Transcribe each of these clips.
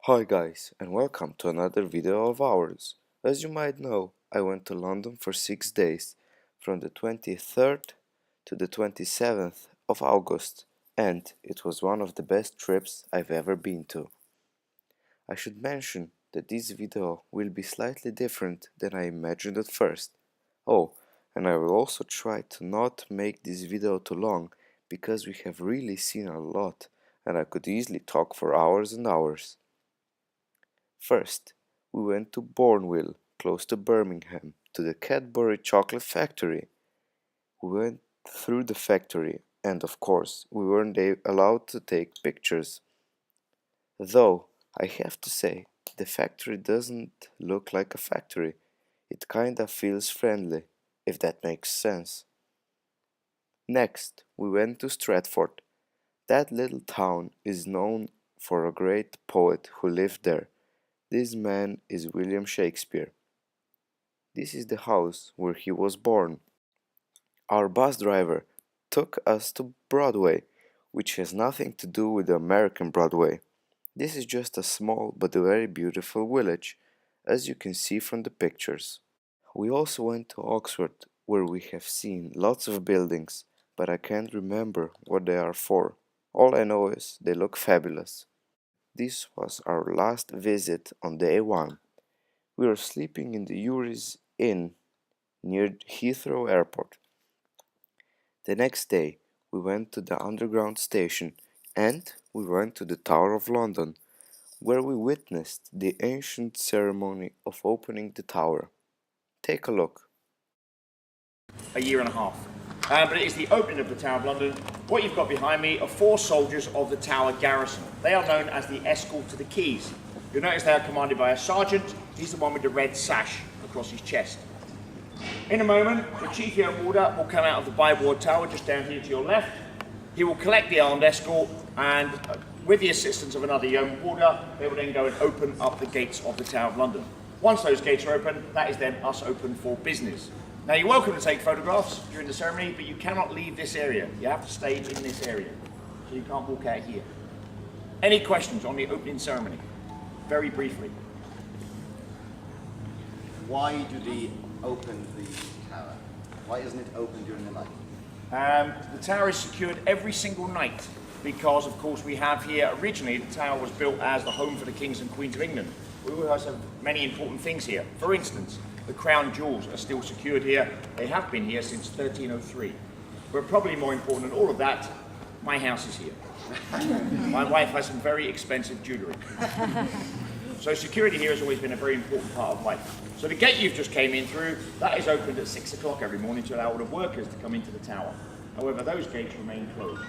Hi guys, and welcome to another video of ours. As you might know, I went to London for 6 days, from the 23rd to the 27th of August, and it was one of the best trips I've ever been to. I should mention that this video will be slightly different than I imagined at first. Oh, and I will also try to not make this video too long, because we have really seen a lot, and I could easily talk for hours and hours. First, we went to Bourneville, close to Birmingham, to the Cadbury chocolate factory. We went through the factory, and of course, we weren't allowed to take pictures. Though, I have to say, the factory doesn't look like a factory. It kinda feels friendly, if that makes sense. Next, we went to Stratford. That little town is known for a great poet who lived there. This man is William Shakespeare. This is the house where he was born. Our bus driver took us to Broadway, which has nothing to do with the American Broadway. This is just a small but very beautiful village, as you can see from the pictures. We also went to Oxford, where we have seen lots of buildings, but I can't remember what they are for. All I know is they look fabulous. This was our last visit on day 1. We were sleeping in the Uris Inn near Heathrow Airport. The next day, we went to the underground station and we went to the Tower of London, where we witnessed the ancient ceremony of opening the tower. Take a look. A year and a half. But it is the opening of the Tower of London. What you've got behind me are 4 soldiers of the Tower garrison. They are known as the escort to the quays. You'll notice they are commanded by a sergeant. He's the one with the red sash across his chest. In a moment, the chief young warder will come out of the byward tower just down here to your left. He will collect the armed escort and with the assistance of another young warder, they will then go and open up the gates of the Tower of London. Once those gates are open, that is then us open for business. Now you're welcome to take photographs during the ceremony, but you cannot leave this area. You have to stay in this area, so you can't walk out here. Any questions on the opening ceremony? Very briefly. Why do they open the tower? Why isn't it open during the night? The tower is secured every single night because, of course, we have here, originally the tower was built as the home for the kings and queens of England. We also have many important things here. For instance, the crown jewels are still secured here. They have been here since 1303. But probably more important than all of that, my house is here. My wife has some very expensive jewellery. So security here has always been a very important part of life. So the gate you've just came in through, that is opened at 6 o'clock every morning to allow all the workers to come into the tower. However, those gates remain closed.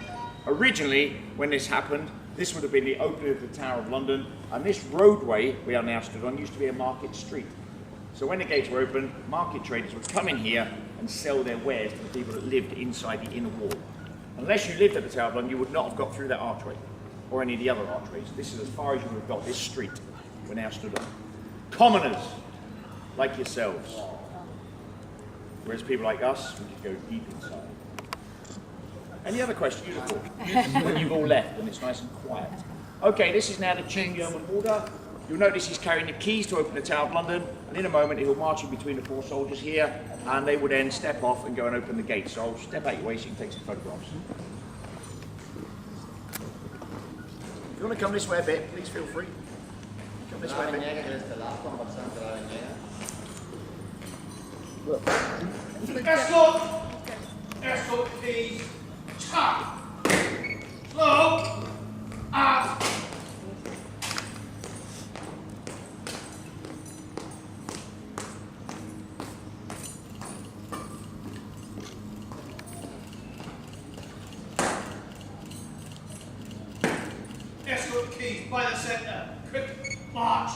Originally, when this happened, this would have been the opening of the Tower of London, and this roadway we are now stood on used to be a market street. So when the gates were open, market traders would come in here and sell their wares to the people that lived inside the inner wall. Unless you lived at the Tower of London, you would not have got through that archway, or any of the other archways. This is as far as you would have got, this street we're now stood on. Commoners, like yourselves. Whereas people like us, we could go deep inside. Any other questions? Beautiful. When you've all left and it's nice and quiet. Okay, this is now the chief yeoman warder. You'll notice he's carrying the keys to open the Tower of London, and in a moment he'll march in between the 4 soldiers here, and they will then step off and go and open the gates. So I'll step out your way so you can take some photographs. If you want to come this way a bit, please feel free. Come this way a bit. Escort, please. Chop. Slow. Up. Escort keys by the centre. Quick march.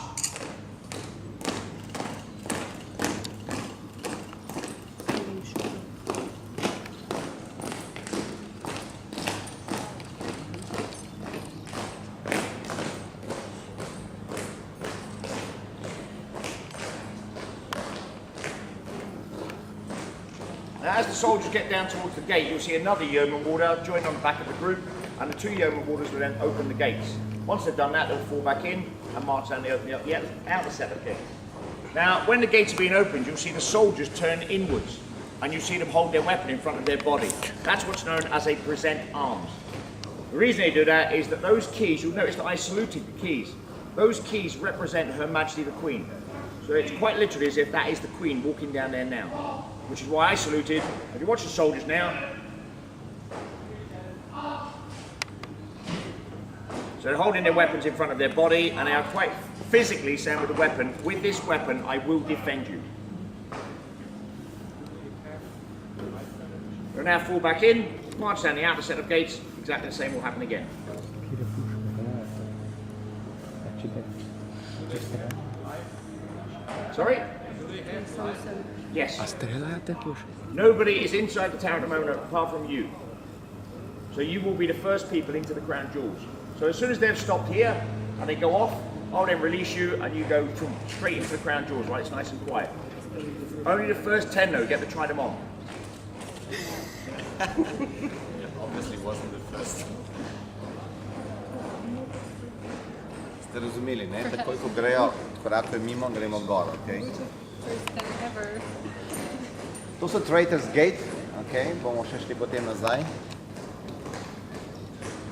Now, as the soldiers get down towards the gate, you'll see another yeoman warder join on the back of the group. and the 2 yeoman warders will then open the gates. Once they've done that, they'll fall back in and march down the outer set of gates. Now, when the gates are being opened, you'll see the soldiers turn inwards, and you see them hold their weapon in front of their body. That's what's known as a present arms. The reason they do that is that those keys, you'll notice that I saluted the keys. Those keys represent Her Majesty the Queen. So it's quite literally as if that is the Queen walking down there now. Which is why I saluted. If you watch the soldiers now. So they're holding their weapons in front of their body, and they are quite physically saying with the weapon, with this weapon I will defend you. They'll now fall back in, march down the outer set of gates, exactly the same will happen again. Sorry? Yes. Nobody is inside the tower at the moment apart from you. So you will be the first people into the crown jewels. So as soon as they've stopped here and they go off, I'll then release you and you go straight into the crown jewels, right? It's nice and quiet. Only the first 10 though get to try them on. Obviously wasn't the first. Ste razumeli, ne? Takoj, ko grejo korake mimo, gremo gor, ok? To so Traitor's Gate, ok? Bomo še šli potem nazaj.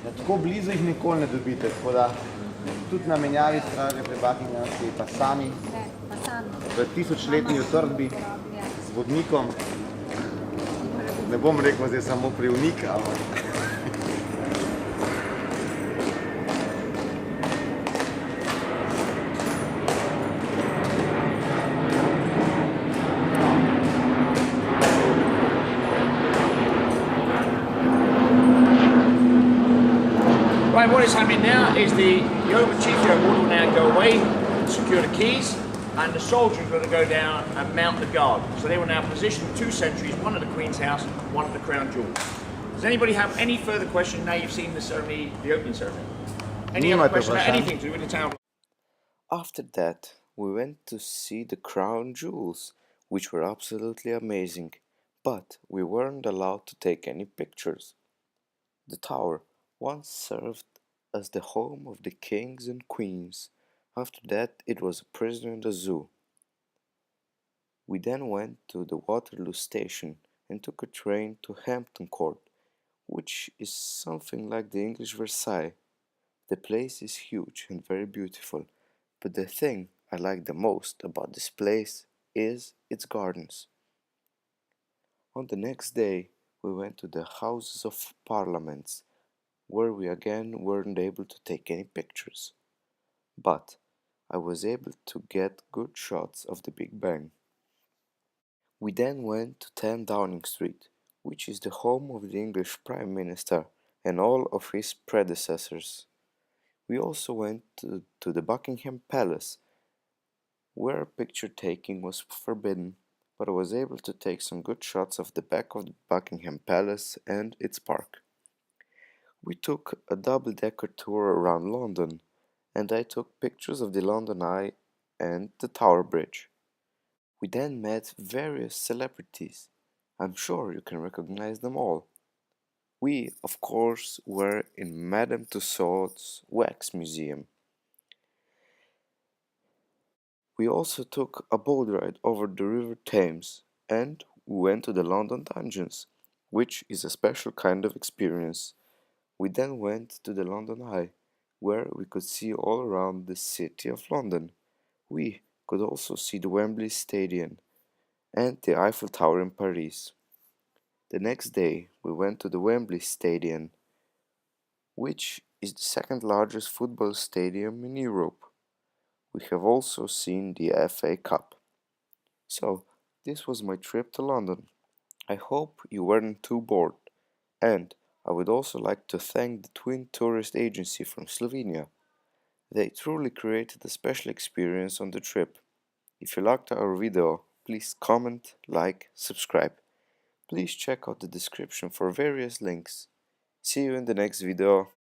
Ja, tako blizu jih nikoli ne dobite, tako da tudi na menjavi straže pri Buckinghamski pa sami v tisočletni utrdbi z vodnikom. Ne bom rekel zdaj samo privnik, ampak Right, what is happening now is the chief yeoman will now go away, secure the keys, and the soldiers are going to go down and mount the guard. So they will now position 2 sentries, one at the Queen's house, one at the Crown Jewel. Does anybody have any further questions now you've seen the ceremony, the opening ceremony? Any other question about anything to do with the town? After that, we went to see the crown jewels, which were absolutely amazing, but we weren't allowed to take any pictures. The tower once served as the home of the kings and queens. After that, it was a prison and a zoo. We then went to the Waterloo station and took a train to Hampton Court, which is something like the English Versailles. The place is huge and very beautiful, but the thing I like the most about this place is its gardens. On the next day, we went to the Houses of Parliaments, where we again weren't able to take any pictures. But I was able to get good shots of the Big Ben. We then went to 10 Downing Street, which is the home of the English Prime Minister and all of his predecessors. We also went to the Buckingham Palace, where picture taking was forbidden, but I was able to take some good shots of the back of the Buckingham Palace and its park. We took a double-decker tour around London, and I took pictures of the London Eye and the Tower Bridge. We then met various celebrities. I'm sure you can recognize them all. We, of course, were in Madame Tussauds Wax Museum. We also took a boat ride over the River Thames, and we went to the London Dungeons, which is a special kind of experience. We then went to the London Eye, where we could see all around the city of London. We could also see the Wembley Stadium and the Eiffel Tower in Paris. The next day, we went to the Wembley Stadium, which is the second largest football stadium in Europe. We have also seen the FA Cup. So, this was my trip to London. I hope you weren't too bored, and I would also like to thank the Twin Tourist Agency from Slovenia. They truly created a special experience on the trip. If you liked our video, please comment, like, subscribe. Please check out the description for various links. See you in the next video.